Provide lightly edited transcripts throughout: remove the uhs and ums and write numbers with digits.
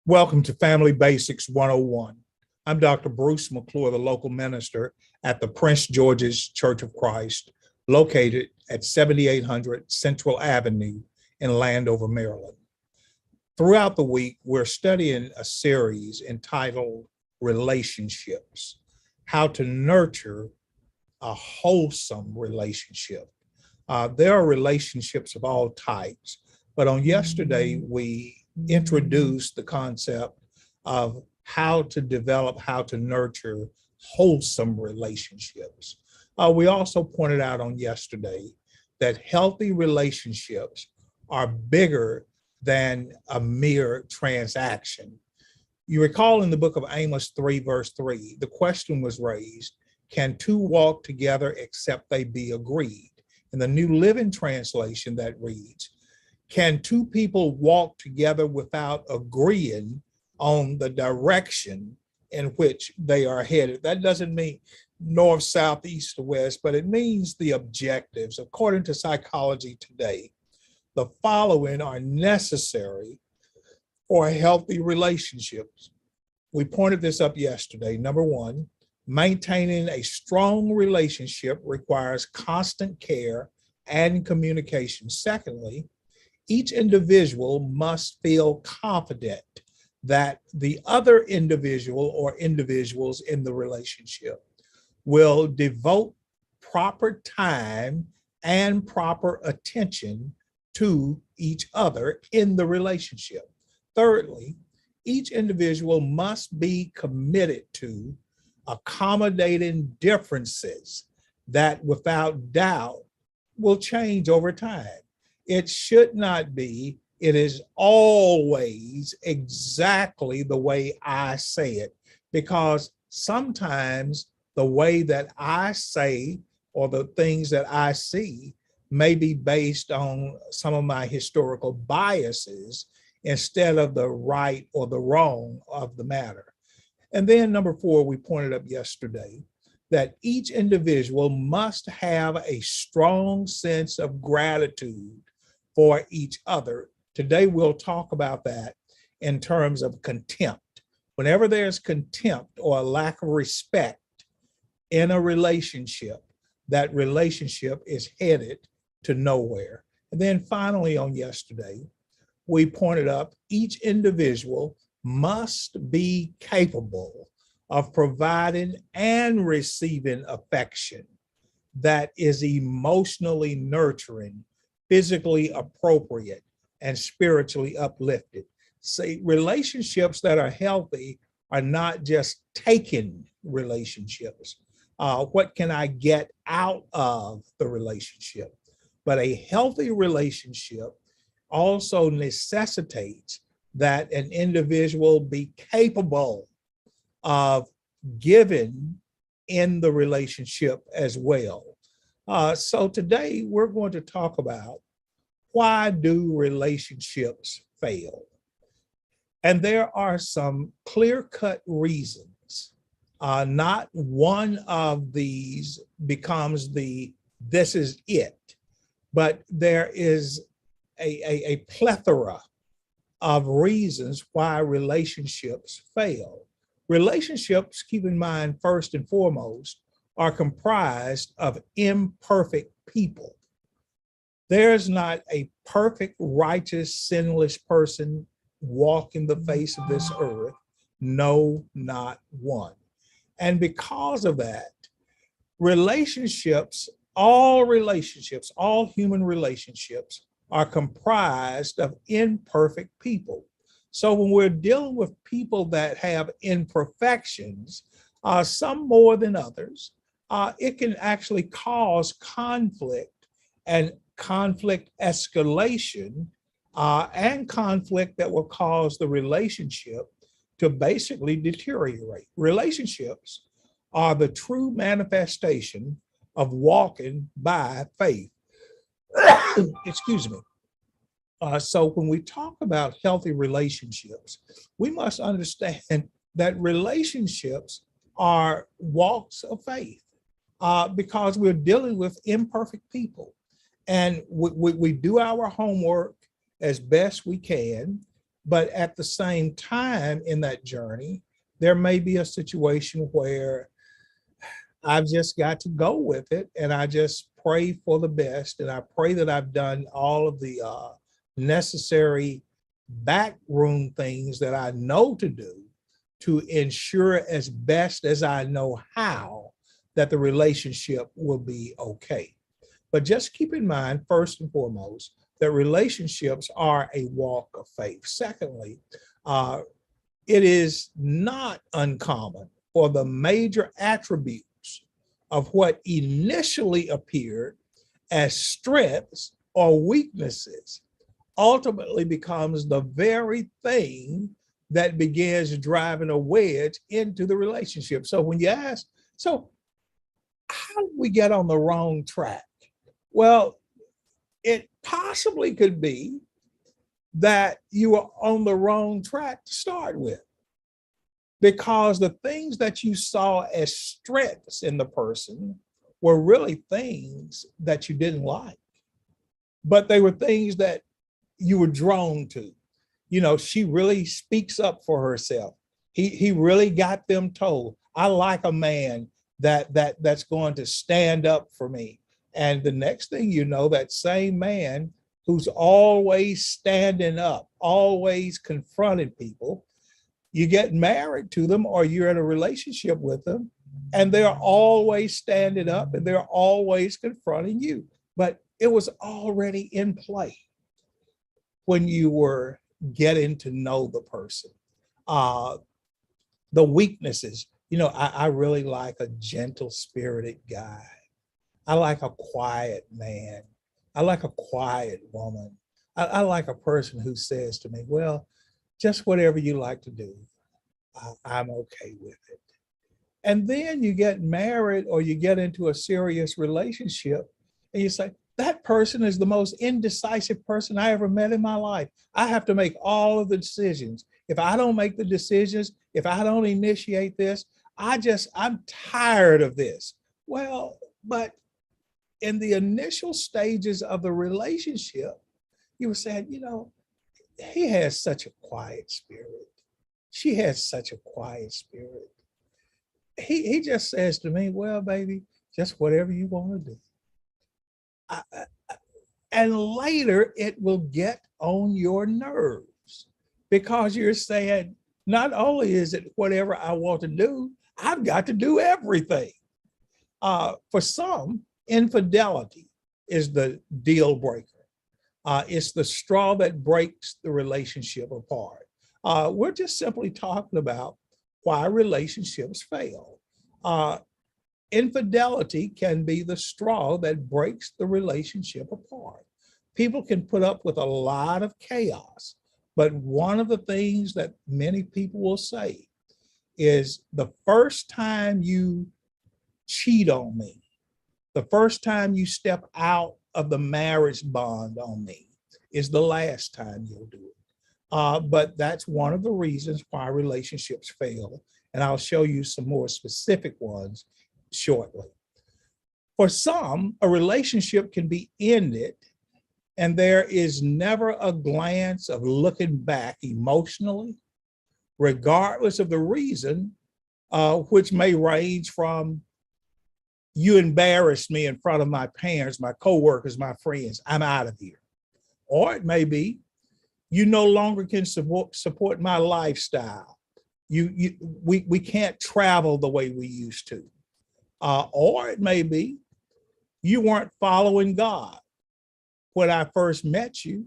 Welcome to Family Basics 101. I'm Dr. Bruce McClure, the local minister at the Prince George's Church of Christ, located at 7800 Central Avenue in Landover, Maryland. Throughout the week, we're studying a series entitled Relationships, how to nurture a wholesome relationship. There are relationships of all types, but on yesterday, we introduced the concept of how to develop, how to nurture wholesome relationships. We also pointed out on yesterday that healthy relationships are bigger than a mere transaction. You recall in the book of Amos 3, verse 3, the question was raised, can two walk together except they be agreed? In the New Living Translation that reads, can two people walk together without agreeing on the direction in which they are headed? That doesn't mean north, south, east, or west, but it means the objectives. According to Psychology Today, the following are necessary for healthy relationships. We pointed this up yesterday. Number one, maintaining a strong relationship requires constant care and communication. Secondly, each individual must feel confident that the other individual or individuals in the relationship will devote proper time and proper attention to each other in the relationship. Thirdly, each individual must be committed to accommodating differences that without doubt will change over time. It should not be, it is always exactly the way I say it, because sometimes the way that I say or the things that I see may be based on some of my historical biases instead of the right or the wrong of the matter. And then number four, we pointed up yesterday that each individual must have a strong sense of gratitude for each other. Today, we'll talk about that in terms of contempt. Whenever there's contempt or a lack of respect in a relationship, that relationship is headed to nowhere. And then finally, on yesterday, we pointed up each individual must be capable of providing and receiving affection that is emotionally nurturing, physically appropriate, and spiritually uplifted. See, relationships that are healthy are not just taking relationships. What can I get out of the relationship? But a healthy relationship also necessitates that an individual be capable of giving in the relationship as well. So today we're going to talk about why do relationships fail? And there are some clear-cut reasons. Not one of these becomes this is it, but there is a plethora of reasons why relationships fail. Relationships, keep in mind, first and foremost, are comprised of imperfect people. There's not a perfect, righteous, sinless person walking the face of this earth. No, not one. And because of that, all human relationships are comprised of imperfect people. So when we're dealing with people that have imperfections, some more than others, it can actually cause conflict and conflict escalation and conflict that will cause the relationship to basically deteriorate. Relationships are the true manifestation of walking by faith. Excuse me. So when we talk about healthy relationships, we must understand that relationships are walks of faith because we're dealing with imperfect people. And we do our homework as best we can, But at the same time in that journey, there may be a situation where I've just got to go with it, and I just pray for the best. And I pray that I've done all of the necessary backroom things that I know to do to ensure as best as I know how that the relationship will be okay. But just keep in mind, first and foremost, that relationships are a walk of faith. Secondly, uh, it is not uncommon for the major attributes of what initially appeared as strengths or weaknesses ultimately becomes the very thing that begins driving a wedge into the relationship. So when you ask, so how did we get on the wrong track? Well, it possibly could be that you were on the wrong track to start with, because the things that you saw as strengths in the person were really things that you didn't like, but they were things that you were drawn to. You know, she really speaks up for herself. He really got them told, I like a man that's going to stand up for me. And the next thing you know, that same man who's always standing up, always confronting people, you get married to them or you're in a relationship with them, and they're always standing up and they're always confronting you. But it was already in play when you were getting to know the person. The weaknesses, I really like a gentle spirited guy. I like a quiet man. I like a quiet woman. I like a person who says to me, well, just whatever you like to do, I'm okay with it. And then you get married or you get into a serious relationship and you say, that person is the most indecisive person I ever met in my life. I have to make all of the decisions. If I don't make the decisions, if I don't initiate this, I'm tired of this. Well, but in the initial stages of the relationship, you were saying, he has such a quiet spirit. She has such a quiet spirit. He just says to me, well, baby, just whatever you want to do. I, and later it will get on your nerves because you're saying, not only is it whatever I want to do, I've got to do everything. For some, infidelity is the deal breaker. It's the straw that breaks the relationship apart. We're just simply talking about why relationships fail. Infidelity can be the straw that breaks the relationship apart. People can put up with a lot of chaos, but one of the things that many people will say is, the first time you cheat on me, the first time you step out of the marriage bond on me is the last time you'll do it. But that's one of the reasons why relationships fail. And I'll show you some more specific ones shortly. For some, a relationship can be ended and there is never a glance of looking back emotionally, regardless of the reason, which may range from, you embarrassed me in front of my parents, my coworkers, my friends, I'm out of here. Or it may be, you no longer can support my lifestyle. We can't travel the way we used to. Or it may be, you weren't following God when I first met you.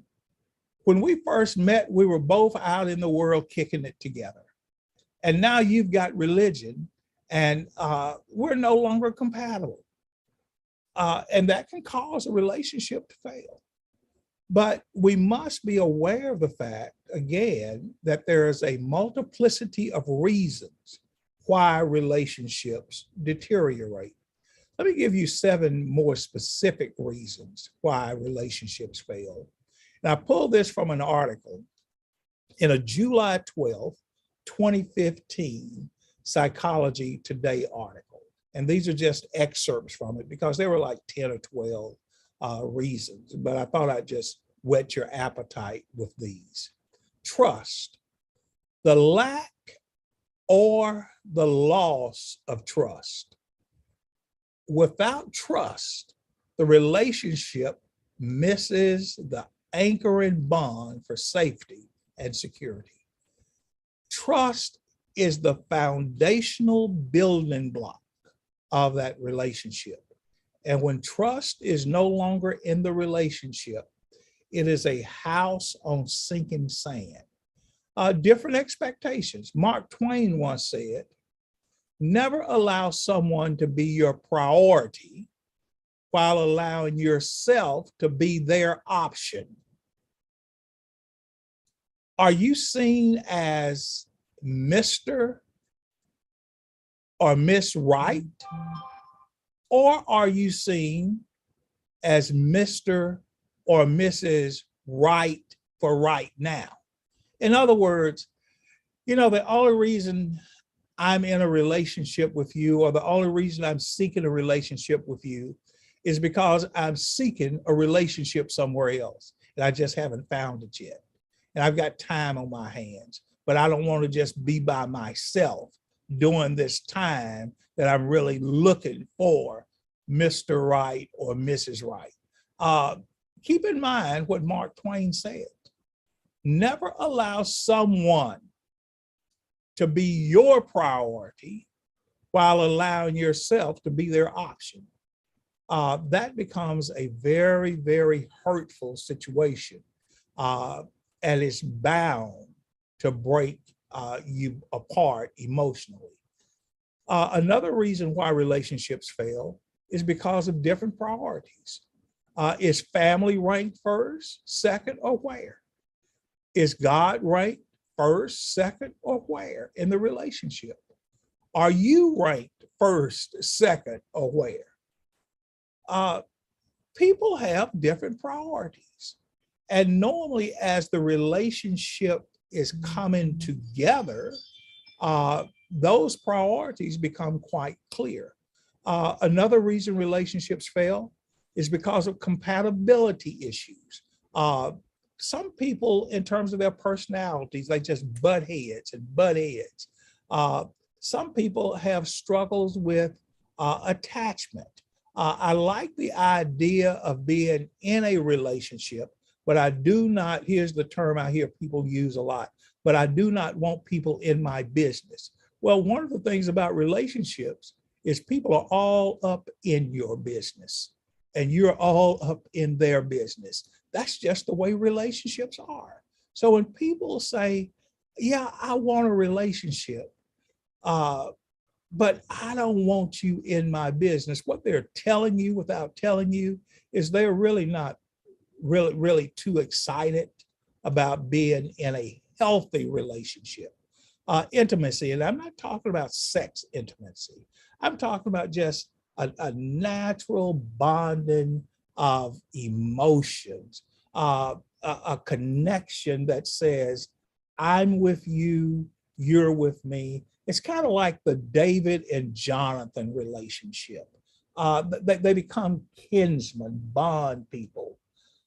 When we first met, we were both out in the world kicking it together. And now you've got religion and we're no longer compatible. And that can cause a relationship to fail. But we must be aware of the fact, again, that there is a multiplicity of reasons why relationships deteriorate. Let me give you 7 more specific reasons why relationships fail. And I pulled this from an article in a July 12th, 2015 Psychology Today article. And these are just excerpts from it because there were like 10 or 12 reasons, but I thought I'd just whet your appetite with these. trust, the lack or the loss of trust. Without trust, the relationship misses the anchoring bond for safety and security. Trust is the foundational building block of that relationship. And when trust is no longer in the relationship, it is a house on sinking sand. Different expectations. Mark Twain once said, never allow someone to be your priority while allowing yourself to be their option. Are you seen as Mr. or Miss Right? Or are you seen as Mr. or Mrs. Right for right now? In other words, the only reason I'm in a relationship with you, or the only reason I'm seeking a relationship with you, is because I'm seeking a relationship somewhere else, and I just haven't found it yet. And I've got time on my hands, but I don't want to just be by myself during this time that I'm really looking for Mr. Right or Mrs. Right. Keep in mind what Mark Twain said. Never allow someone to be your priority while allowing yourself to be their option. That becomes a very, very hurtful situation, and it's bound to break you apart emotionally. Another reason why relationships fail is because of different priorities. Is family ranked first, second, or where? Is God ranked first, second, or where in the relationship? Are you ranked first, second, or where? People have different priorities. And normally, as the relationship is coming together, those priorities become quite clear. Another reason relationships fail is because of compatibility issues. Some people, in terms of their personalities, they just butt heads and butt heads. Some people have struggles with attachment. I like the idea of being in a relationship, but I do not, here's the term I hear people use a lot, but I do not want people in my business. Well, one of the things about relationships is people are all up in your business and you're all up in their business. That's just the way relationships are. So when people say, yeah, I want a relationship, but I don't want you in my business, what they're telling you without telling you is they're really not really too excited about being in a healthy relationship. Intimacy, and I'm not talking about sex intimacy. I'm talking about just a natural bonding of emotions, a connection that says, I'm with you, you're with me. It's kind of like the David and Jonathan relationship. They become kinsmen, bond people.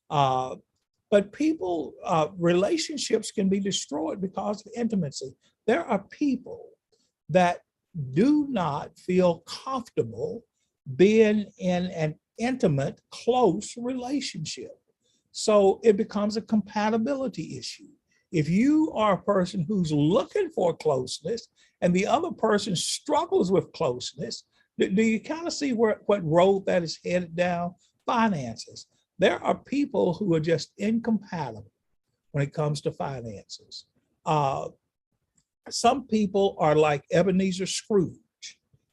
But relationships can be destroyed because of intimacy. There are people that do not feel comfortable being in an intimate, close relationship. So it becomes a compatibility issue. If you are a person who's looking for closeness and the other person struggles with closeness, do you kind of see what road that is headed down? Finances. There are people who are just incompatible when it comes to finances. Some people are like Ebenezer Scrooge.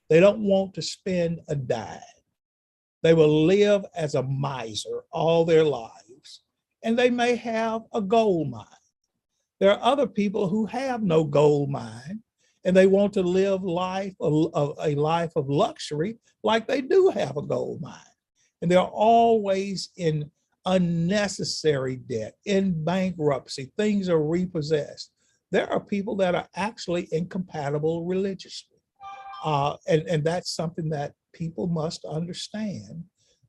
They don't want to spend a dime. They will live as a miser all their lives, and they may have a gold mine. There are other people who have no gold mine, and they want to live a life of luxury like they do have a gold mine. And they're always in unnecessary debt, in bankruptcy, things are repossessed. There are people that are actually incompatible religiously. And that's something that people must understand.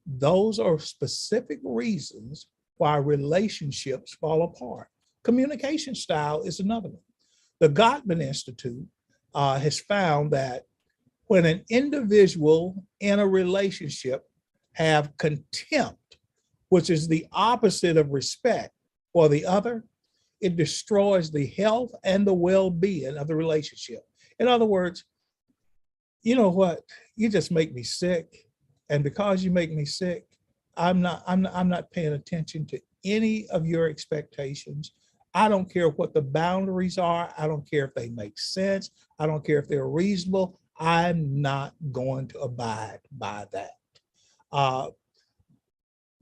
Those are specific reasons why relationships fall apart. Communication style is another one. The Gottman Institute has found that when an individual in a relationship have contempt, which is the opposite of respect for the other, it destroys the health and the well-being of the relationship. In other words, you know what? You just make me sick. And because you make me sick, I'm not paying attention to any of your expectations. I don't care what the boundaries are. I don't care if they make sense. I don't care if they're reasonable. I'm not going to abide by that.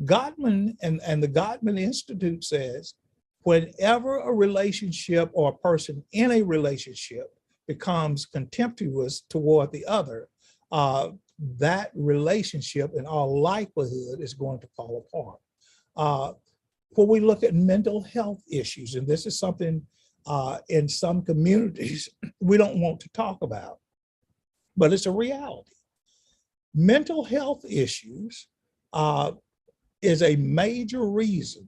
Gottman and the Gottman Institute says, whenever a relationship or a person in a relationship becomes contemptuous toward the other, that relationship in all likelihood is going to fall apart. When we look at mental health issues, and this is something in some communities we don't want to talk about, but it's a reality. Mental health issues is a major reason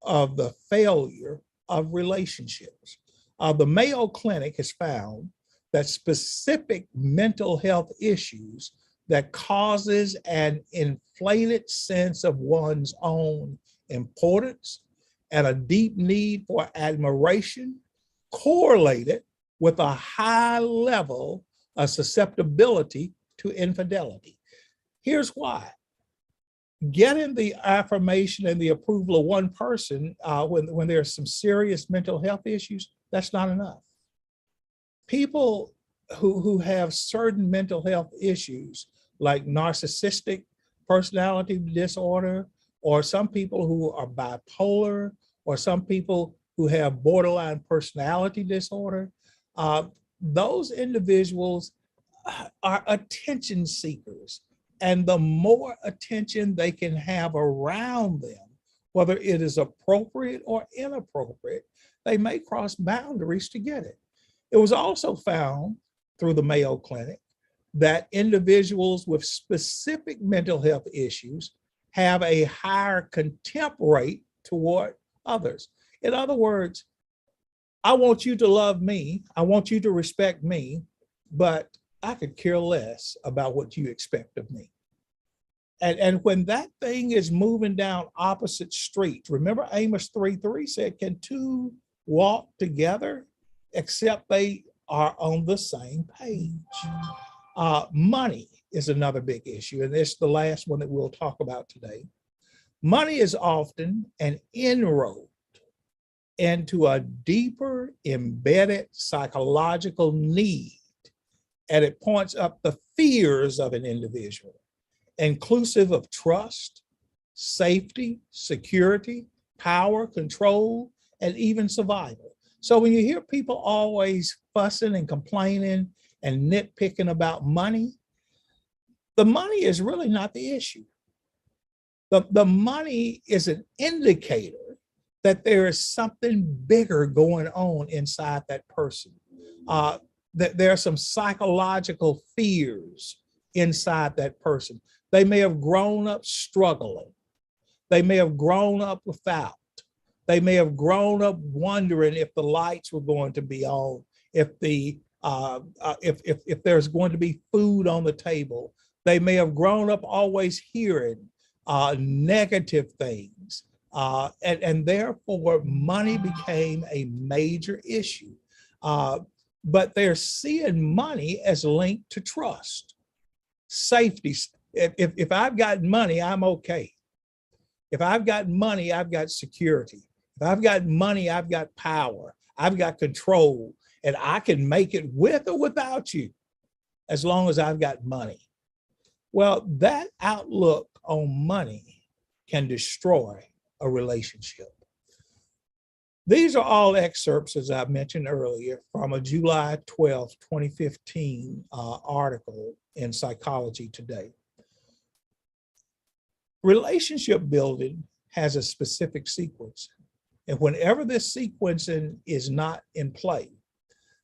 of the failure of relationships. The Mayo Clinic has found that specific mental health issues that causes an inflated sense of one's own importance and a deep need for admiration correlated with a high level of susceptibility to infidelity. Here's why. Getting the affirmation and the approval of one person when there's some serious mental health issues, that's not enough. People who have certain mental health issues like narcissistic personality disorder, or some people who are bipolar, or some people who have borderline personality disorder, those individuals are attention seekers. And the more attention they can have around them, whether it is appropriate or inappropriate, they may cross boundaries to get it. It was also found through the Mayo Clinic that individuals with specific mental health issues have a higher contempt rate toward others. In other words, I want you to love me, I want you to respect me, but I could care less about what you expect of me. And when that thing is moving down opposite streets, remember Amos 3:3 said, can two walk together except they are on the same page? Money is another big issue, and it's the last one that we'll talk about today. Money is often an inroad into a deeper embedded psychological need, and it points up the fears of an individual, inclusive of trust, safety, security, power, control, and even survival. So when you hear people always fussing and complaining and nitpicking about money, the money is really not the issue. The money is an indicator that there is something bigger going on inside that person. That there are some psychological fears inside that person. They may have grown up struggling. They may have grown up without. They may have grown up wondering if the lights were going to be on, if there's going to be food on the table. They may have grown up always hearing negative things, and therefore money became a major issue. But they're seeing money as linked to trust, safety. If I've got money, I'm okay. If I've got money, I've got security. If I've got money, I've got power. I've got control, and I can make it with or without you as long as I've got money. Well, that outlook on money can destroy a relationship. These are all excerpts, as I mentioned earlier, from a July 12, 2015 article in Psychology Today. Relationship building has a specific sequence. And whenever this sequencing is not in play,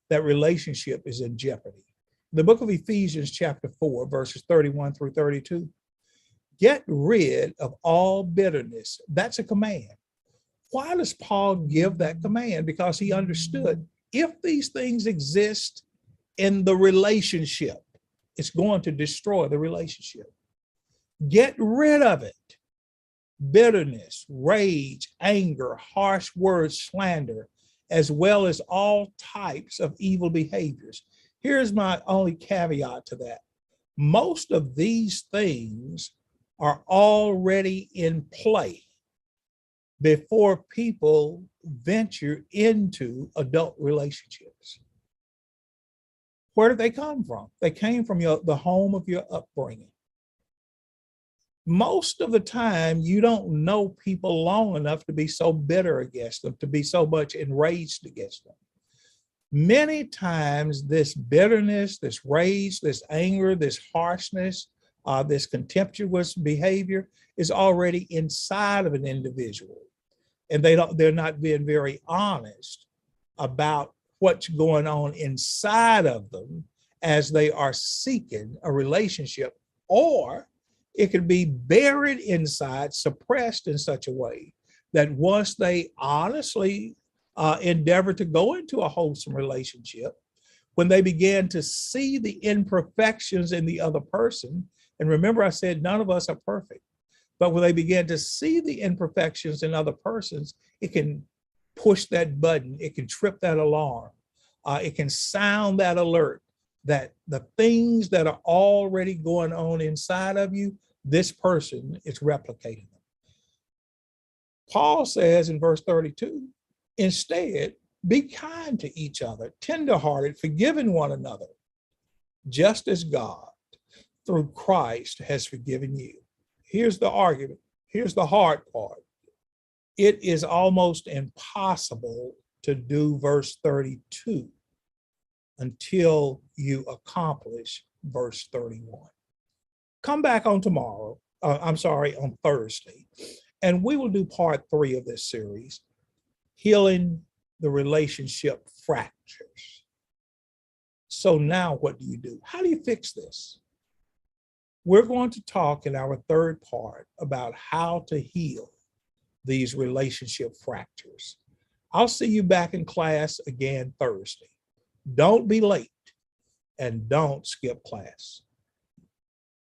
that relationship is in jeopardy. The book of Ephesians chapter 4, verses 31 through 32, get rid of all bitterness. That's a command. Why does Paul give that command? Because he understood if these things exist in the relationship, it's going to destroy the relationship. Get rid of it. Bitterness, rage, anger, harsh words, slander, as well as all types of evil behaviors. Here's my only caveat to that. Most of these things are already in play before people venture into adult relationships. Where did they come from? They came from the home of your upbringing. Most of the time, you don't know people long enough to be so bitter against them, to be so much enraged against them. Many times, this bitterness, this rage, this anger, this harshness, this contemptuous behavior is already inside of an individual. And they're not being very honest about what's going on inside of them as they are seeking a relationship, or it could be buried inside, suppressed in such a way that once they honestly endeavor to go into a wholesome relationship, when they begin to see the imperfections in the other person, and remember I said none of us are perfect, but when they begin to see the imperfections in other persons, it can push that button, it can trip that alarm, it can sound that alert that the things that are already going on inside of you, this person is replicating them. Paul says in verse 32, instead, be kind to each other, tenderhearted, forgiving one another, just as God, through Christ, has forgiven you. Here's the argument. Here's the hard part. It is almost impossible to do verse 32 until you accomplish verse 31. Come back on on Thursday, and we will do part 3 of this series, Healing the Relationship Fractures. So now what do you do? How do you fix this? We're going to talk in our 3rd part about how to heal these relationship fractures. I'll see you back in class again Thursday. Don't be late and don't skip class.